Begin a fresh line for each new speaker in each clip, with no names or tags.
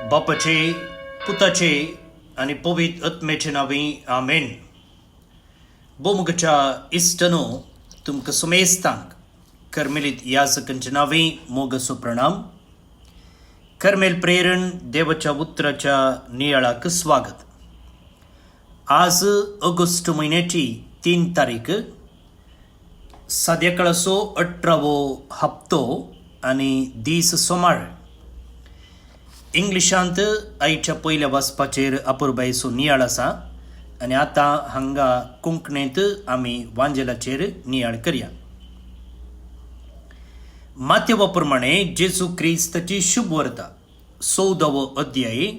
बापाचे, पुताचे आणि पवित्र आत्म्याचे नावी आमेन. बोमुगच्या इष्टनो तुमका सुमेस्तांक कर्मेलित याजकांच्या नावी मोगसो प्रणाम. कर्मेल प्रेरण देवाच्या उतराच्या नियाळाक स्वागत. आज ऑगस्ट महिन्याची 3 तारीख, संध्याकाळचो 18वो हप्तो आणि दीस सोमार. इंग्लिशांत आईच्या पहिल्या वाचपाचेर अपुरबायचो नियाळ आसा आणि आता हांगा कोंकणींत आमी वांजेलाचेर नियाळ करया. माथेवा प्रमाणे जेजू क्रिस्ताची शुभ वार्ता 14वो अध्याय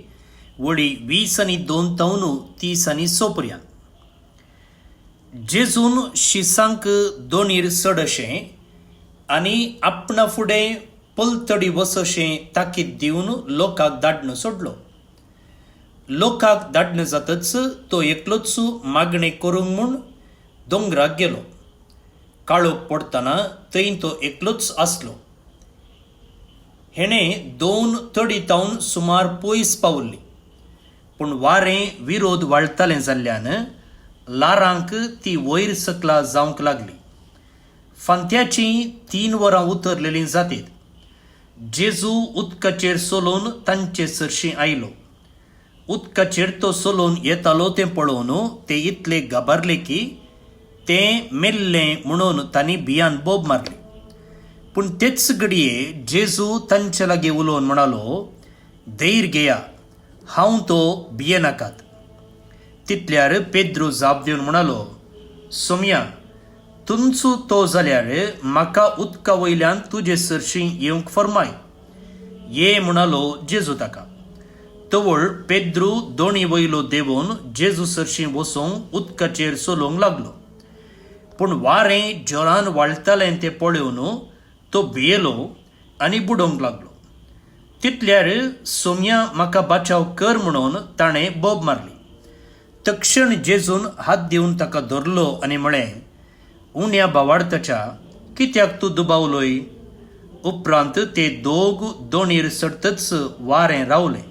वळी 20 आनी 2 तावन 30 आनी 6 पर्यंत. जेजून शिसांक दोनीर चडशें आनी आपणा फुडें पलतडी वसशें ताकीद दिवन लोकांक धाडणं सोडलो. लोकांक धाडणं जातच तो एकलोच मागणें करूंक म्हूण दोंगराक गेलो. काळोख पडतना थंय तो एकलोच आसलो. हेणें 2 तडी तावन सुमार पयस पावल्ली, पूण वारें विरोध वाळटालें जाल्ल्यान लारांक ती वयर सकला जावंक लागली. फांत्याचीं 3 वरां उतरलेलीं जातीत. जेजू उदकाचेर सोलोवन तांचे सरशीं आयलो. उदकाचेर तो सोलोवन येतालो तें पळोवन ते इतले गाबारले की तें मेल्लें म्हणून तांणी भियान बोब मारली. पूण तेच घडये जेजू तांचे लागीं उलोवन म्हणालो, धैर्य घेया, हांव तो भियेनाकात. तितल्यार पेद्रू जाप दिवन म्हणालो, सोम्या, तुमचो तो जाल्यार म्हाका उदका वयल्यान तुजे सरशीं येवंक फरमाय. ये म्हणालो जेजू ताका. तवळ पेद्रू दोणी वयलो देंवोन जेजू सरशीं वचोंक उदकाचेर सोलोवंक लागलो. पूण वारें जोरान वाळटालें तें पळोवन तो भियेलो आनी बुडोवंक लागलो. तितल्यार सोम्या, म्हाका बचाव कर म्हणून ताणें बोब मारली. तक्षण जेजून हात दिवन ताका धरलो आनी म्हळें, उण्या भावार्थाच्या, कित्याक तूं दुबावलोय? उपरांत ते दोग दोणीर चडतच वारें रावलें.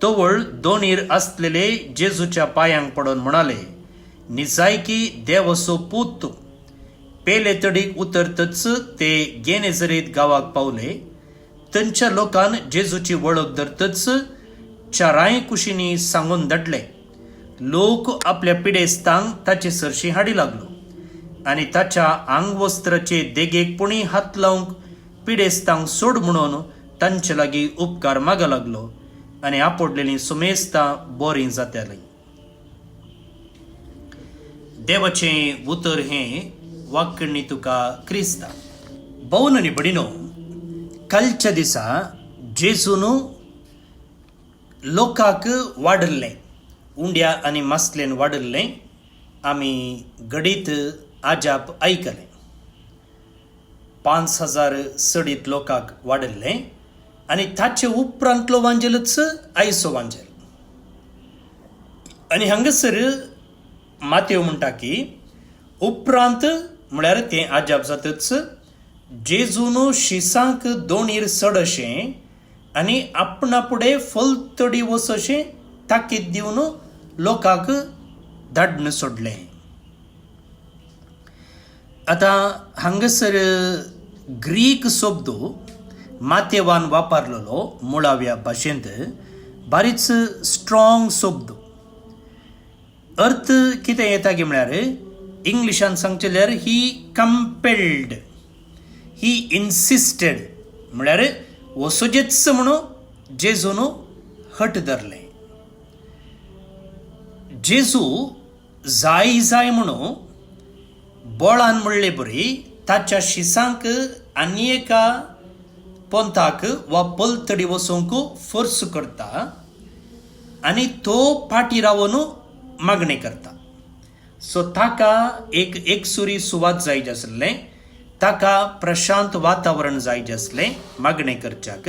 तवळ दोणीर आसलेले जेजूच्या पांयांक पडोन म्हणाले, निजायकी देवाचो पूत तूं. पेले तडीक उतरतच ते गेनेझरेत गांवाक पावले. थंयच्या लोकान जेजूची वळख धरतच चाराय कुशींनी सांगून धाडले. लोक आपल्या पिडेस्तांक ताचे सरशीं हाडी लागलो आनी ताच्या आंगवस्त्राचे देगेकपणी हात लावंक पिडेस्तांक सोड म्हणून तांचे लागीं उपकार मागा लागलो आनी आपडलेलीं सुमेस्तां बरीं जातालीं. देवाचें उतर हें वाक्कणी तुका क्रिस्ता. भोवन आनी भडिनो, कालच्या दिसा जेजून लोकांक वाडल्लें, उंड्या आनी मासलेन वाडल्लें आमी घडीत आजाप आयकलें. 5000 सडीत लोकांक वाडल्लें आनी ताचे उपरांतलो वांजेलच आयचो वांजेल. आनी हांगासर मातेव म्हणटा की उपरांत म्हळ्यार तें आजाप जातच जेजून शिसांक दोणीर चडशें आनी आपणा फुडें फलतडी वचशें ताकीद दिवन लोकांक धाडणं सोडलें. आतां हांगासर ग्रीक शब्द माथेवान वापरलेलो मुळाव्या भाशेंत बारीच स्ट्रॉंग शब्द. अर्थ कितें येता की म्हळ्यार इंग्लिशान सांगचें जाल्यार ही कंपेल्ड, ही इन्सिस्टेड, म्हळ्यार वसोजेच म्हणून जेजून हट धरलें. जेजू जाय म्हणून बोळान म्हणले बरी ताच्या शिसांक आनी एका पंथाक वा पलतडी वचोंक फोर्स करता आनी तो फाटी रावन मागणें करता. सो ताका एक सुरी सुवात जाय आसलें, ताका प्रशांत वातावरण जाय आसलें मागणें करच्याक.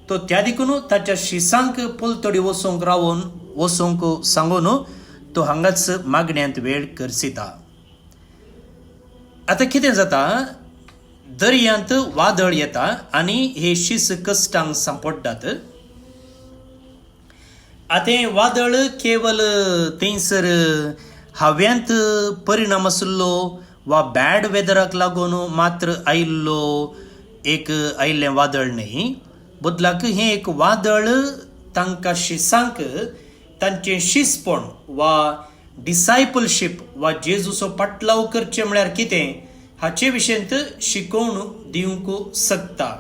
तो त्या देखून ताच्या शिसांक पलतडी वचोंक सांगून तो हांगाच मागण्यांत वेळ करसिता. आतां कितें जाता, दर्यांत वादळ येता आनी हे शीस कश्टांक सांपडटात आते वादळ केवल थंयसर हव्यांत परिणाम आसलो वा बॅड वेदराक लागून मात्र आयिल्लें वादळ न्ही, बदलाक हें एक वादळ तांकां शिसांक तांचें शिसपण वा डिसायपलशीप वा जेजूचो पाटलाव करचें म्हळ्यार कितें हाचे विशयंत शिकोवणूक दिवंक शकता.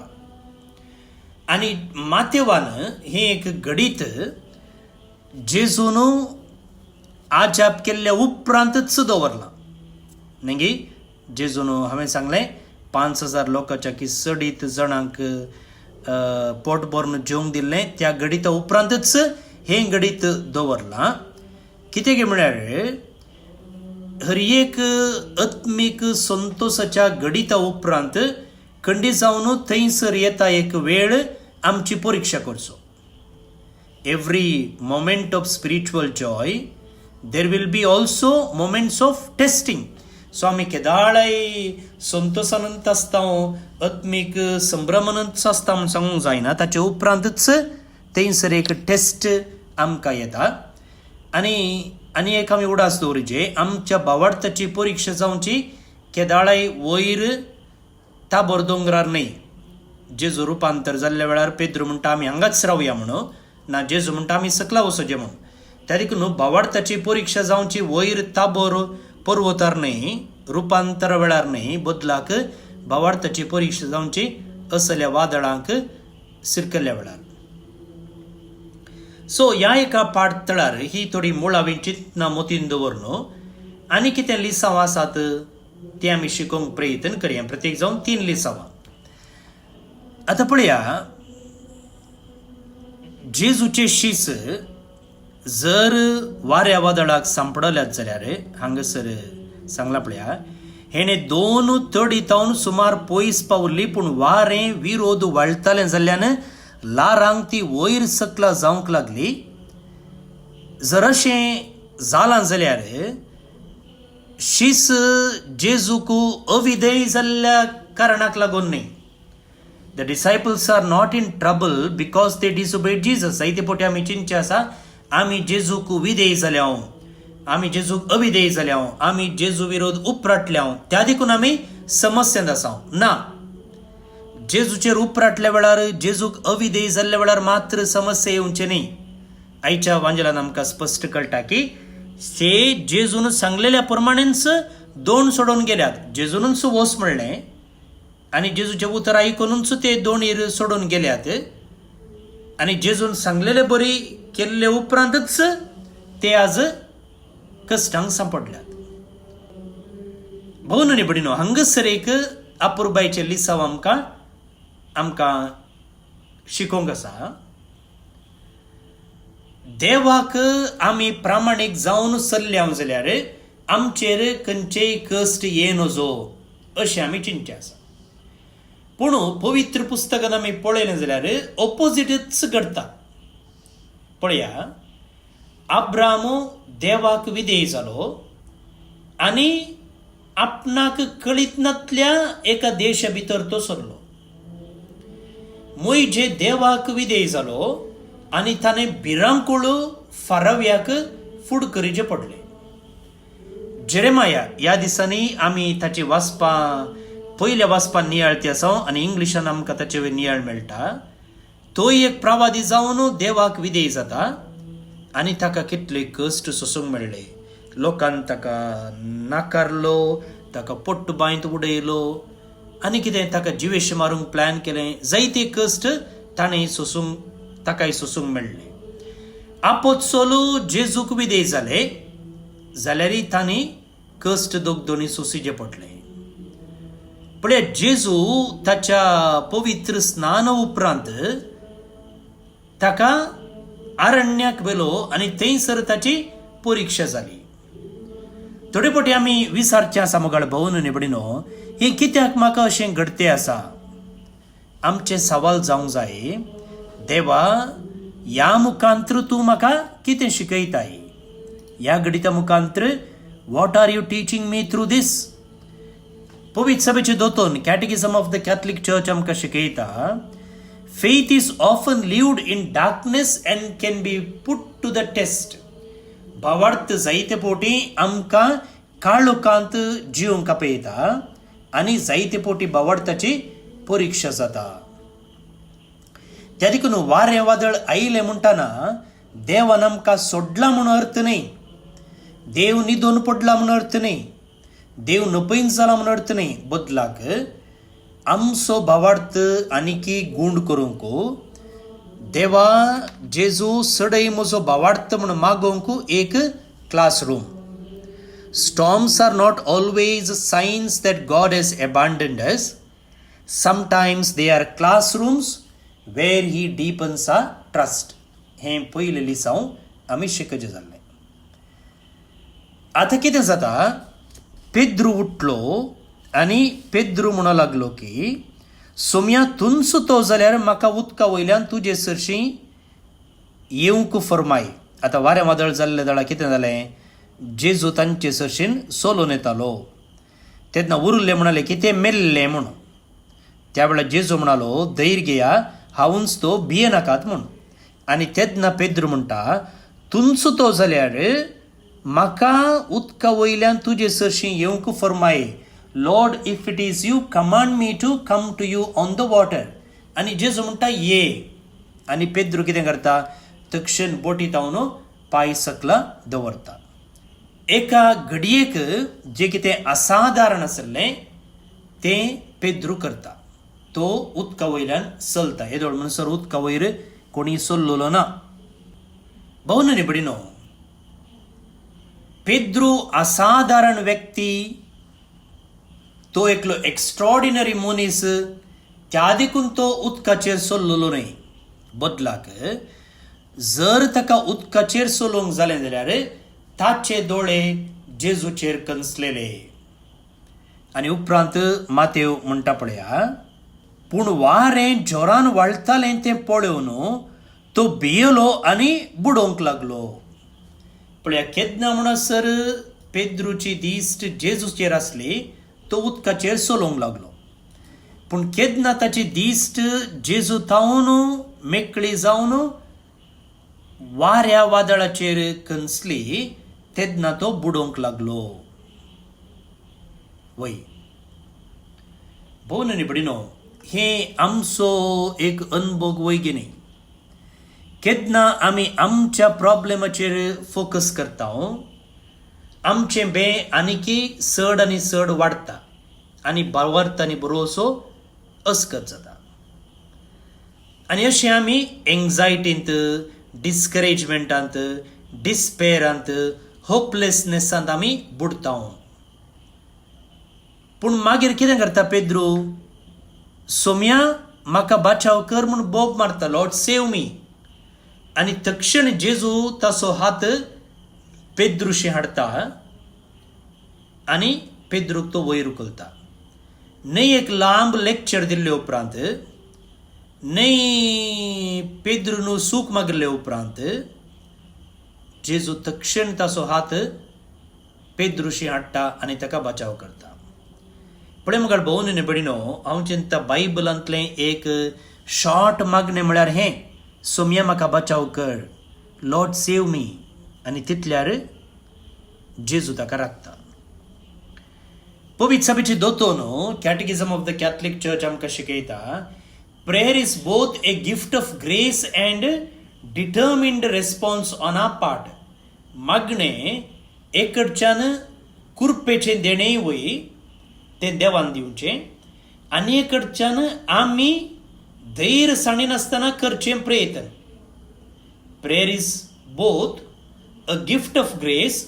आनी माथेवान हें एक घडीत जेजून आजाप केल्ल्या उपरांतच दवरलां. न्ही जेजून हांवें सांगलें 5,000 लोकांच्या की चडीत जाणांक पोट भरून जेवंक दिल्लें, त्या घडीता उपरांतच हें घडीत दवरलां. कितें गे म्हळ्यार हर एक आत्मीक संतोशाच्या घडीता उपरांत खंडी जावन थंयसर येता एक वेळ आमची परीक्षा करचो. Every moment of spiritual joy there will be also moments of testing. So आमी केदाळाय संतोशानंत आसता, आत्मीक संभ्रमानंत आसता म्हूण सांगूंक जायना. ताचे उपरांतच थंयसर एक टेस्ट आमकां येता. आनी एक आमी उडास दवरचे, आमच्या भावार्थाची परीक्षा जावची केदाळाय वयर ताबोर दोंगरार न्ही. जेजू रुपांतर जाल्ल्या वेळार पेद्रू म्हणटा आमी हांगाच रावया म्हणून, ना जेजू म्हणटा आमी सकला वचोचें म्हणून. त्या देखून भावार्थाची परीक्षा जावची वयर ताबोर पर्वतार न्ही, रुपांतर वेळार न्ही, बदलाक भावार्थाची परीक्षा जावची असल्या वादळांक सिरकल्ल्या वेळार. सो ह्या एका पाठतळार ही थोडी मुळावी चिंतनां मोतीन दवरून आनी कितें लिसांव आसात ते आमी शिकोवंक प्रयत्न करया. प्रत्येक जावन 3 लिसांवां. आतां पळया, जेजूचे शीस जर वाऱ्या वादळाक सांपडल्यात जाल्यार हांगासर सांगलां पळया, हेणें 2 तडीतावन सुमार पयस पावल्ली, पूण वारें विरोध वाळटालें जाल्ल्यान लारांक ती वयर सकला जावंक लागली. जर अशें जालां जाल्यार शीस जेजूक अविधेय जाल्ल्या कारणाक लागून न्ही. The disciples are not in trouble because they disobeyed Jesus. जायते फावटी आमी चिंतचे आसा आमी जेजूक विधेय जाल्या, आमी जेजूक अविधेय जाल्या, आमी जेजू विरोध उपराटल्या, त्या देखून आमी समस्यांत आसा. ना, जेजूचेर उपराटल्या वेळार जेजूक अविधेय जाल्ल्या वेळार मात्र समस्या येवचे न्ही. आयच्या वांजलान आमकां स्पश्ट कळटा की जेजून सांगलेल्या प्रमाणेच 2 सोडून गेल्यात. जेजूनच वच म्हणलें आनी जेजूचें उतर आयकूनच ते 2 सोडून गेल्यात. आनी जेजून सांगलेले बरी केल्ले उपरांतच ते आज कश्टांक सांपडल्यात. भोवन न्ही बडीनो, हांगासर एक अपुरबायचे लिसांव आमकां शिकोवंक आसा. देवाक आमी प्रामाणीक जावन चल्ल्या जाल्यार आमचेर खंयचेय कश्ट ये नजो अशें आमी चिंतचे आसा. पूण पवित्र पुस्तकान आमी पळयलें जाल्यार ऑपोजिटच घडटा. पळया, अब्राम देवाक विधेय जालो आनी आपणाक कळीत नातल्या एका देशा भितर तो सरलो. मोइजे देवाक विधेय जालो आनी ताणें भिरांकूळ फाराव्याक फूड करचें पडलें. जेरेमाया ह्या दिसांनी आमी ताची वाचपां पयल्या वाचपान नियाळती आसा आनी इंग्लिशान आमकां ताचे नियाळ मेळटा. तो एक प्रवादी जावन देवाक विधेय जाता आनी ताका कितले कश्ट सोसूंक मेळ्ळे. लोकांन ताका नाकारलो, ताका पोट्ट बांयत उडयलो आनी कितें ताका जिवेश मारूंक प्लॅन केलें. जायते कश्ट ताणें ताकाय सोसूंक मेळ्ळे. आपोत्सोल जेजूक विधेय जाले जाल्यारय तांणी कश्ट दोनी सोंसिचें पडलें. पळय, जेजू ताच्या पवित्र स्नान उपरांत ताका आरण्याक व्हेलो आनी थंयसर ताची परीक्षा जाली. थोडे फावटी आमी विचारचें आसा मोगाळ भोवन निबडीनो, हें कित्याक म्हाका अशें घडतें आसा. आमचें सवाल जावंक जाय, देवा ह्या मुखांत्र तूं म्हाका कितें शिकयताय. ह्या घडिता मुखांत्र what are you teaching me through this. पवित्र सभेचे दोतोन catechism of the Catholic Church आमकां शिकयता, Faith is often lived in darkness and can be put to the test. भावार्थ जायते पोटी आमकां काळोखांत जिवंक आपयता आनी जायते पोटी भावार्थाची परीक्षा जाता. त्या देखून वारें वादळ आयिल्लें म्हणटाना देवान आमकां सोडला म्हूण अर्थ न्ही, देव न्हिदोन पडला म्हूण अर्थ न्ही, देव नपैन जाला म्हूण अर्थ न्ही. बदलाक आमचो भावार्थ आनीकी गूंड करूंक देवा जेजू सडय म्हजो भावार्थ म्हूण मागोवंक एक classroom. Storms are not always signs that God has abandoned us. Sometimes they are classrooms where He deepens our trust. हे पयले लिसांव आमी शिकचे जाल्ले. आतां कितें जाता, पेद्रू उठलो आनी पेद्रू म्हणूं लागलो की सोम्या तुनसो तो जाल्यार म्हाका उदका वयल्यान तुजे सरशीं येवंक फरमाय. आतां वारें वादळ जाल्ले दाळा कितें जालें, जेजू तांचे सरशीन सोलोन येतालो. तेन्ना उरले म्हणाले की ते मेल्ले म्हणून. त्या वेळार जेजू म्हणालो धैर्य घेया, हांवूच तो भिये नाकात म्हणून. आनी तेन्ना पेद्रू म्हणटा तुनसो तो जाल्यार म्हाका उदका वयल्यान तुजे सरशीं येवंक फरमाय. Lord, if it is you command me to come to you on the water. आनी जेजू म्हणटा ये. आनी पेद्रू कितें करता, तक्षण बोटींत हांव पांय सकला दवरता. एका घडयेक जें कितें असाधारण आसलें तें पेद्रू करता. तो उदका वयल्यान चलता. येदोळ म्हणसर उदका वयर कोणी चल्लोलो ना. भोवन न्ही बडिनो, पेद्रू असाधारण व्यक्ती, तो एकलो एक्स्ट्रॉर्डिनरी मनीस, त्या देखून तो उदकाचेर चल्लोलो न्ही. बदलाक जर ताका उदकाचेर चलोवंक जालें जाल्यार ताचे दोळे जेजूचेर कंसलेले. आनी उपरांत मातेव म्हणटा पळया, पूण वारें जोरान व्हाळटालें तें पळोवन तो भियेलो आनी बुडोवंक लागलो. पळया केन्ना म्हणसर पेद्रूची दिश्ट जेजूचेर आसली, तो उदकाचेर चलोवंक लागलो. पूण केन्ना ताची दिश्ट जेजू तावन मेकळी जावन वाऱ्या वादळाचेर कंसली, तेन्ना तो बुडोवंक लागलो. वय भोव न्ही बडिनो, हे आमचो एक अनुभव वय न्ही. केन्ना आमी आमच्या प्रॉब्लेमाचेर फोकस करता, आमचें बे आनीकी चड आनी चड वाडटा आनी भावार्थ आनी भरोसो अस्कत जाता. आनी अशें आमी एंग्जायटींत, डिस्करेजमेंटांत, डिस्पेरांत, होपलेसनेसांत आमी बुडता. पूण मागीर कितें करता पेद्रू, सोम्या म्हाका बाचाव कर म्हूण बोब मारता, लॉर्ड सेव मी. आनी तक्षण जेजू ताचो हात पेद्रूशी हाडटा आनी पेद्रूक तो वयर उखलता. न्हय एक लांब लेक्चर दिल्ले उपरांत, न्हय पेद्रून सूख मागिल्ले उपरांत जेजू तक्षण ताचो हात पेद्रूशी हाडटा आनी ताका बचाव करता. पळय मुखार भोव न्ही बडिनो, हांव चिंतता बायबलांतलें एक शॉर्ट मागणें म्हळ्यार हें, सोम्या म्हाका बचाव कर, लॉर्ड सेव मी. आनी तितल्यार जेजू ताका राखता. पवित्र सभेची दोतोन catechism of the Catholic Church आमकां शिकयता, prayer is both a gift of grace and determined response on our part. मागणें एक कडच्यान कुरपेचें देणें वय तें देवान दिवचें, आनी एक कडच्यान आमी धैर्यसाणी नासतना करचें प्रयत्न. Prayer is both a gift of grace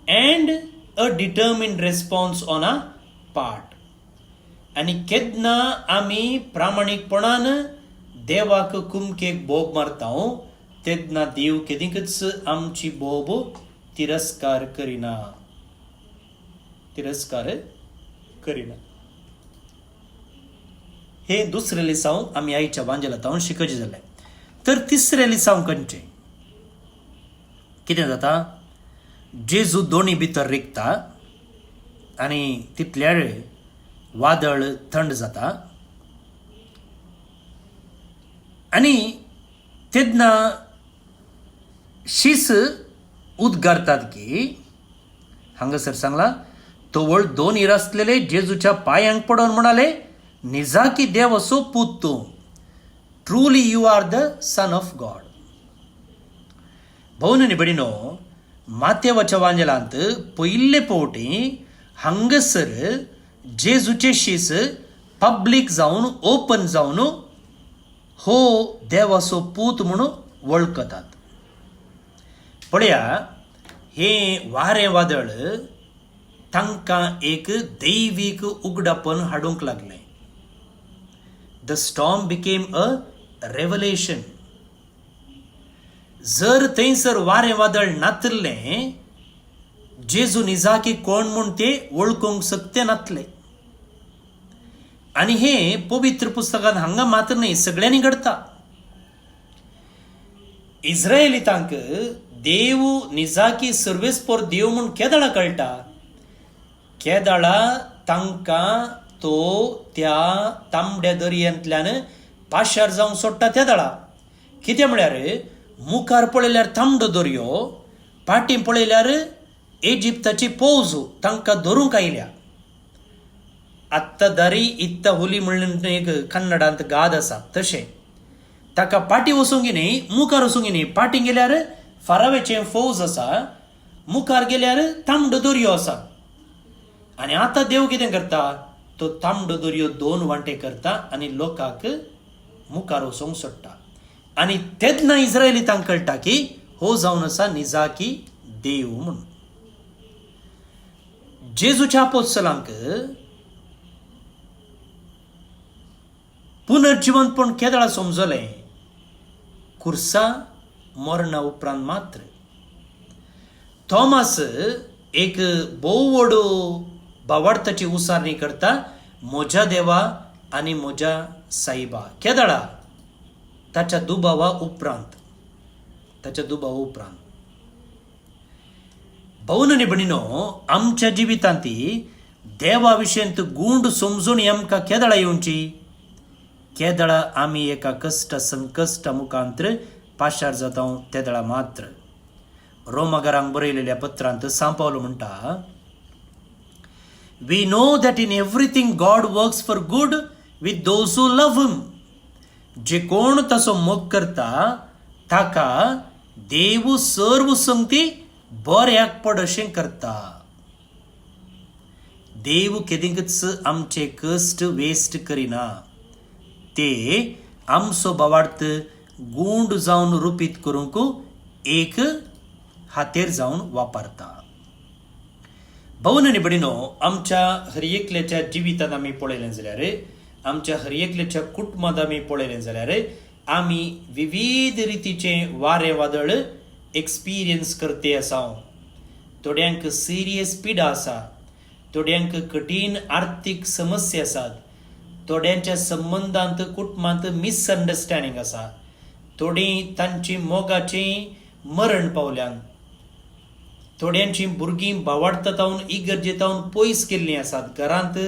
and a determined response on a part. आनी केन्ना आमी प्रामाणीकपणान देवाक कुमकेक बोब मारता, तेन्ना देव केदींच आमची बोब तिरस्कार करिना. हे दुसरे लिसांव आमी आयच्या वांजेलांत शिकचे जालें. तर तिसरे लिसांव खंयचें कितें जाता, जेजू दोणी भितर रिगता आनी तितल्यार वादळ थंड जाता. आणि तेदना शीस उद्गारतात की हांगासर सांगला तोवळ 2 हिरा असलेले जेजूच्या पायांक पडून म्हणाले, निजा की देव असो पूत तूं, truly you are the son of God. भवननी बडिनो मातेवाच्या वांजलांत पयले पोवटी हांगसर जेजूचे शीस पब्लीक जावन ओपन जावन हो देवाचो पूत म्हणून वळखतात. पळया हे वारें वादळ तांकां एक दैवीक उगडापण हाडूंक लागलें. The storm became a revelation. जर थंयसर वारें वादळ नातलें जेजू निजा की कोण म्हूण ते वळखूंक शकते नातले. आणि हे पवित्र पुस्तकांत हांगा मात्र न्ही, सगळ्यांनी घडता. इस्रायेलीतांक देव निजा की सर्वेस्पोर देव म्हूण केदाळा कळटा. केदाळा तांकां तो त्या तांबड्या दर्यांतल्यान पाशार जावंक सोडटा तेदाळा. कितें म्हळ्यार मुखार पळयल्यार तांबडो दर्यो, फाटीं पळयल्यार इजिप्ताची फौज तांकां धरूंक आयल्या. आत्ता दारी इत्ता हुली म्हणून एक कन्नडांत गाद आसा तशें. ताका फाटीं वचूंक न्ही, मुखार वचूंक न्ही. फाटीं गेल्यार फारावेचें फौज आसा, मुखार गेल्यार तांबडो दर्यो आसा. आनी आतां देव कितें करता, तो तांबडो दर्यो 2 वांटे करता आनी लोकांक मुखार वचोंक सोडटा. आनी तेदना इस्रायली तांकां कळटा की हो जावन आसा निजा की देव म्हणून. जेजूच्या आपोस्तलांक पुनर्जिवंतपण केदाळा समजलें खुर्सा मरणा उपरांत मात्र. थॉमस एक भोव व्हड भावार्थाची उसारणी करता, म्हज्या देवा आनी म्हज्या साईबा. केदाळा ताच्या दुबावा उपरांत. भवननी बणिनो आमच्या जिवितांत देवा विशयंत गूंड समजून आमकां केदाळा येवची. केदाळा आमी एका कश्ट संकश्टा मुखांतर पाशार जाता तेदाळा मात्र. रोमाकारांक बरयलेल्या पत्रांत सांव पावलो म्हणटा, we know that in everything God works for good with those who love him. जे कोण ताचो मोग करता ताका देव सर्व संगती बऱ्याक पड अशें करता. देव केदींच आमचे कश्ट वेस्ट करिना. ते आमचो भावार्थ गूंड जावन रुपीत करूंक एक हातेर जावन वापरता. भवननी बडिनो आमच्या हर एकल्याच्या जिवितांत आमी पळयलें जाल्यार, आमच्या हर एकल्याच्या कुटुंबांत आमी पळयलें जाल्यार आमी विविध रितीचे वारें वादळ एक्सपिरियन्स करते आसा. थोड्यांक सिरियस पिडा आसा, थोड्यांक कठीण आर्थीक समस्या आसात, थोड्यांच्या संबंधांत कुटुंबांत मिसअंडरस्टँडिंग आसा, थोडीं तांची मोगाचें मरण पावल्यान, थोड्यांची भुरगीं भावार्थांतावन इगर्जेतावन पयस केल्लीं आसात, घरांत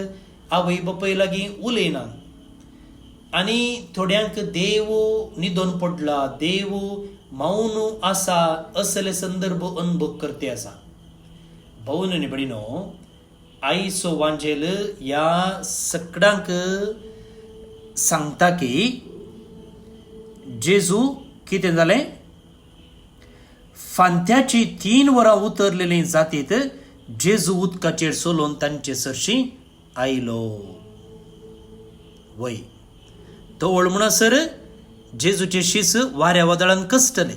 आवय बापाय लागीं उलयनात, आनी थोड्यांक देव निधन पडला, देव मौन आसा असले संदर्भ अनुभव करते आसा. भवननी बडिनो आईचो वांजेल ह्या सगळ्यांक सांगता की जेजू कितें जालें, फांत्याची 3 वरां उतरलेली जातीत जेजू उदकाचेर सोलोवन तांचे सरशी आयलो. वय तो वळमणासर जेजूचे शीस वाऱ्या वादळान कसटले.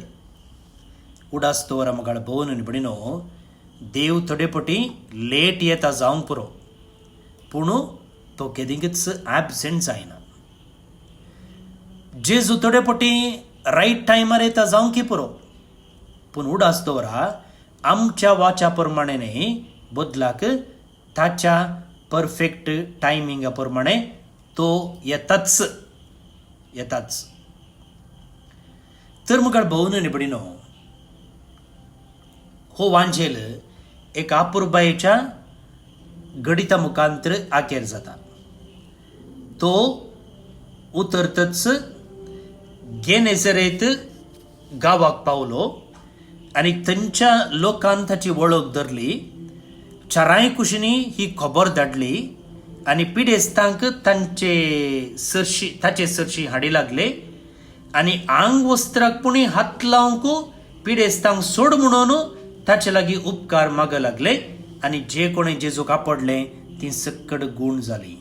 उडास तोवर आमकां भवननी बडिनो देव थोडे पटी लेट येता जावंक पुरो, पूण तो केदींच ॲबसेंट जायना. जेजू थोडे पटी रायट टायमार येता जावंक पुरो, पूण उडास दवरा आमच्या वाच्या प्रमाणे न्ही, बदलाक ताच्या परफेक्ट टायमिंगा प्रमाणे तो येताच. तर मुखार भवननी बडिनो हो वांजेल एक आपुरबायेच्या गडिता मुखांतर आकेर जाता. तो उतरतच गेनेझरेत गावाक पावलो आणि थंयच्या लोकांन ताची वळख धरली. चाराय कुशींनी ही खबर धाडली आणि पिडेस्तांक ताचे सरशी हाडी लागले आणि आंग वस्त्राक पुणी हात लावंक पिडेस्तांक सोड म्हणून ताचे लागीं उपकार माग लागले आणि जे कोणी जेजूक आपडले ती सक्कड गूण जाली.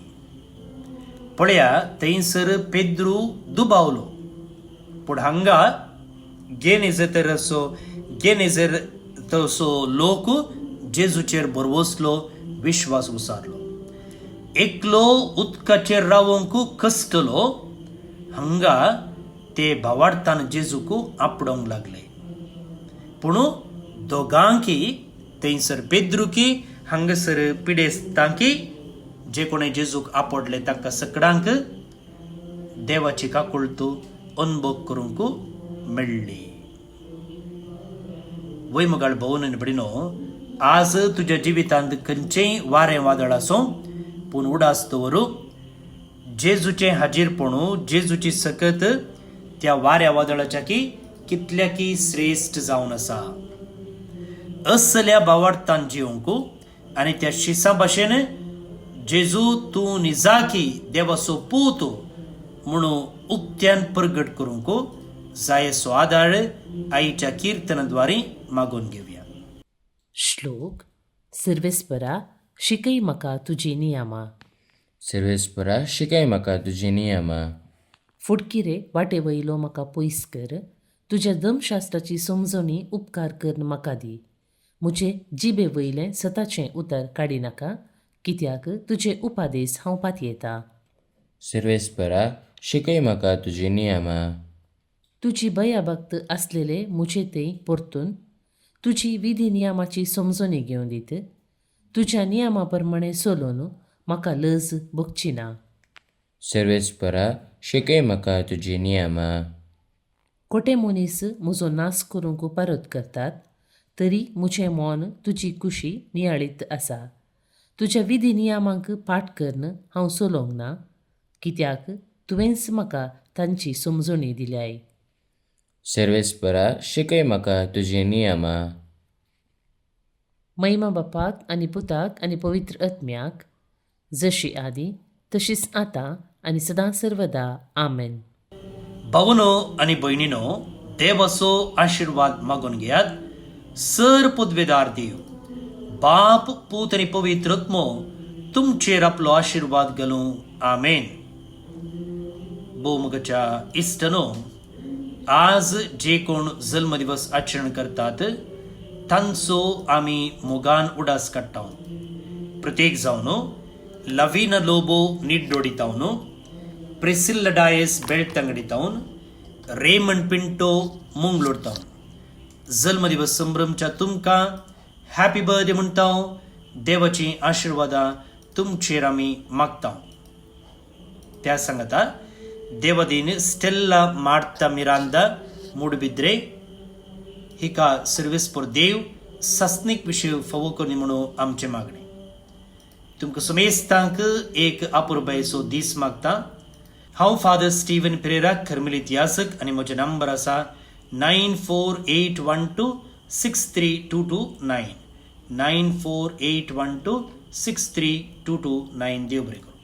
पळया थंयसर पेद्रू दुबावलो. पूण हांगा गेनेझर तसो लोक जेजूचेर बरवसलो, विश्वास उसारलो. एकलो उदकाचेर रावंक कस्तलो. हांगा ते भावार्थान जेजूक आपडोंक लागले. पूण दोगांकी थंयसर पेद्रुकी हांगासर पिडेस्तांकी जे कोणी जेजूक आपडले तांकां सगळ्यांक देवाची काकुळत अनुभव करूंक मेळ्ळी. वैमगाळ भवन आनी भयणो, आज तुज्या जिवितांत खंयचेय वारें वादळ आसूं, पूण उडास दवर. जेजूचें हाजीरपणू, जेजूची सकत त्या वाऱ्या वादळाच्या कितल्याकी श्रेश्ठ जावन आसा. असल्या भावार्थान जिवंक आनी त्या शिसा भाशेन जेजू तूं निजाकी देवाचो पूत म्हणून उक्त्यान प्रगट करूंक जायसो आदार आईच्या किर्तनाद्वारे मागून घेवया.
श्लोक. सर्वेस्परा शिकय म्हाका तुजी नियमा.
सर्वेस्परा शिकय म्हाका तुजी नियमा.
फुडकी रे वाटे वयलो म्हाका पयस कर. तुज्या धर्मशास्त्राची समजणी उपकार कर म्हाका दी. म्हजे जिबे वयलें सताचें उतर काडी नाका, कित्याक तुजे उपादेस हांव पातयेता.
सर्वेस्परा शिकय म्हाका तुजी नियमा.
तुजी भयाभक्त आसलेले म्हजे ते परतून तुजी विधी नियमाची समजणी घेवन दित. तुज्या नियमा प्रमाणे चलोवन म्हाका लज भोगची ना.
सर्वेस्परा शिकय म्हाका तुजी नियमा.
खोटे मनीस म्हजो नाश करूंक परत करतात, तरी म्हजें मन तुजी कुशी नियाळीत आसा. तुज्या विधी नियमांक पाठ करन हांव चलोवंक ना, कित्याक तुवेंच म्हाका तांची समजणी दिल्याय.
सर्वेस्परा शिकय म्हाका तुजी नियमा.
महिमा बापाक आनी पुताक आनी पवित्र आत्म्याक, जशी आदी तशीच आतां आनी सदां सर्वदा. आमेन.
भावनो आनी भयणीनो, देवाचो आशिर्वाद मागून घेयात. सर पदवेदार देव, बाप, पूत आनी पवित्र आत्मो तुमचेर आपलो आशिर्वाद घालूं. आमेन. भोवमुगाच्या इश्टनो, आज जे कोण जल्म दिवस आचरण करतात तांचो आमी मोगान उडास काडटा. प्रत्येक जावन लविना लोबो निड्डोडितावन, प्रिसिल्ला डायस बेळतंगडितावन, रेमंड पिंटो मुंगलोडतावन जल्म दिवस संभ्रमच्या तुमकां हॅपी बर्थडे म्हणटा. देवाची आशिर्वादां तुमचेर आमी मागता. त्या सांगता देवदीन स्टेल्ला मार्ता मिरांदा मूडबिद्रे हिका सर्विस पर देव सस्नीक विषय फावो करनी म्हणून आमचे मागणे. तुमकां समेस्तांक एक अपुरबायेचो दीस मागता. हांव फादर स्टीवन पेरेरा, खरमिलीत याजक, आनी म्हजो नंबर आसा 9481263229. 9481263229. देव बरें करूं.